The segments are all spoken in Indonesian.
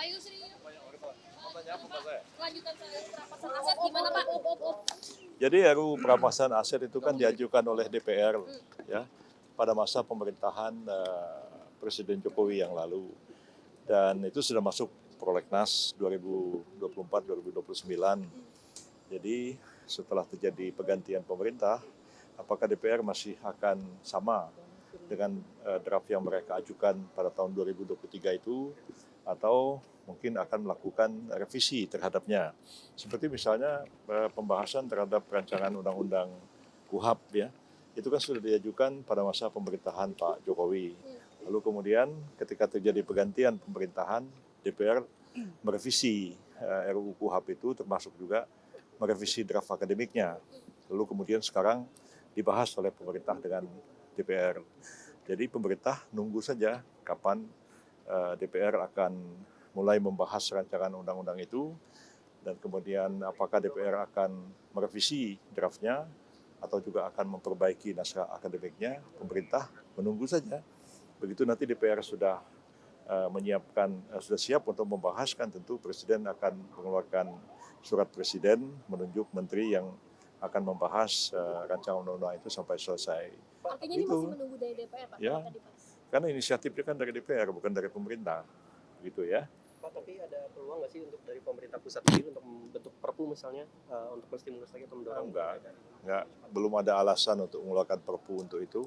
Pak Yusri, lanjutan perampasan aset gimana Pak? Jadi RUU perampasan aset itu kan diajukan oleh DPR ya pada masa pemerintahan Presiden Jokowi yang lalu, dan itu sudah masuk prolegnas 2024-2029. Jadi setelah terjadi pergantian pemerintah, apakah DPR masih akan sama dengan draft yang mereka ajukan pada tahun 2023 itu, atau mungkin akan melakukan revisi terhadapnya. Seperti misalnya pembahasan terhadap rancangan undang-undang KUHP ya, itu kan sudah diajukan pada masa pemerintahan Pak Jokowi. Lalu kemudian ketika terjadi pergantian pemerintahan, DPR merevisi RUU KUHP itu, termasuk juga merevisi draft akademiknya. Lalu kemudian sekarang dibahas oleh pemerintah dengan DPR. Jadi pemerintah nunggu saja kapan DPR akan mulai membahas rancangan undang-undang itu, dan kemudian apakah DPR akan merevisi draftnya atau juga akan memperbaiki naskah akademiknya. Pemerintah menunggu saja. Begitu nanti DPR sudah menyiapkan, sudah siap untuk membahaskan, tentu Presiden akan mengeluarkan surat Presiden menunjuk menteri yang akan membahas rancangan undang-undang itu sampai selesai. Artinya ini masih menunggu dari DPR Pak? Ya, karena inisiatifnya kan dari DPR, bukan dari pemerintah, gitu ya. Pak, tapi ada peluang nggak sih untuk dari pemerintah pusat sendiri untuk membentuk Perpu misalnya untuk menstimulus lagi atau mendorong? Enggak, belum ada alasan untuk mengeluarkan Perpu untuk itu,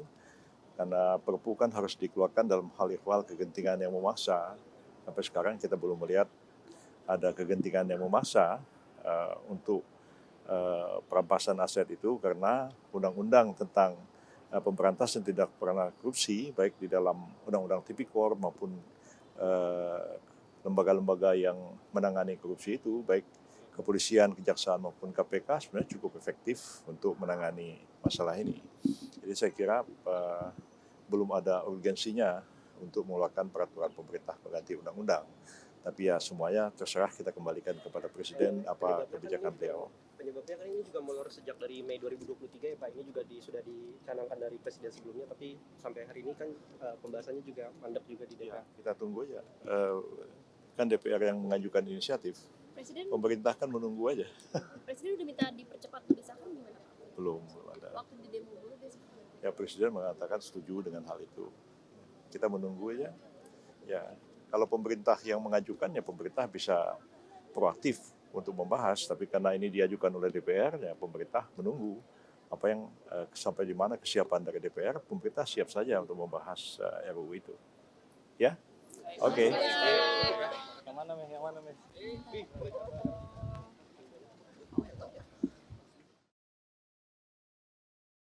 karena Perpu kan harus dikeluarkan dalam hal ihwal kegentingan yang memaksa. Sampai sekarang kita belum melihat ada kegentingan yang memaksa untuk perampasan aset itu, karena undang-undang tentang pemberantasan tindak pidana korupsi, baik di dalam Undang-Undang Tipikor maupun lembaga-lembaga yang menangani korupsi itu, baik kepolisian, kejaksaan maupun KPK, sebenarnya cukup efektif untuk menangani masalah ini. Jadi saya kira belum ada urgensinya untuk mengeluarkan peraturan pemerintah pengganti undang-undang. Tapi ya semuanya terserah, kita kembalikan kepada Presiden apa kebijakan beliau. Penyebabnya kan ini juga molor sejak dari Mei 2023 ya Pak. Ini juga sudah dicanangkan dari Presiden sebelumnya, tapi sampai hari ini kan pembahasannya juga mandek juga di DPR. Ya, kita tunggu aja. Kan DPR yang mengajukan inisiatif. Presiden, pemerintah kan menunggu aja. Presiden udah minta dipercepat disahkan gimana? Belum ada. Waktu di demo dulu dia seperti ya Presiden mengatakan setuju dengan hal itu. Kita menunggu aja. Ya, kalau pemerintah yang mengajukan, ya pemerintah bisa proaktif untuk membahas. Tapi karena ini diajukan oleh DPR, ya pemerintah menunggu apa yang sampai di mana kesiapan dari DPR. Pemerintah siap saja untuk membahas RUU itu. Ya, oke. Yang mana, Mes?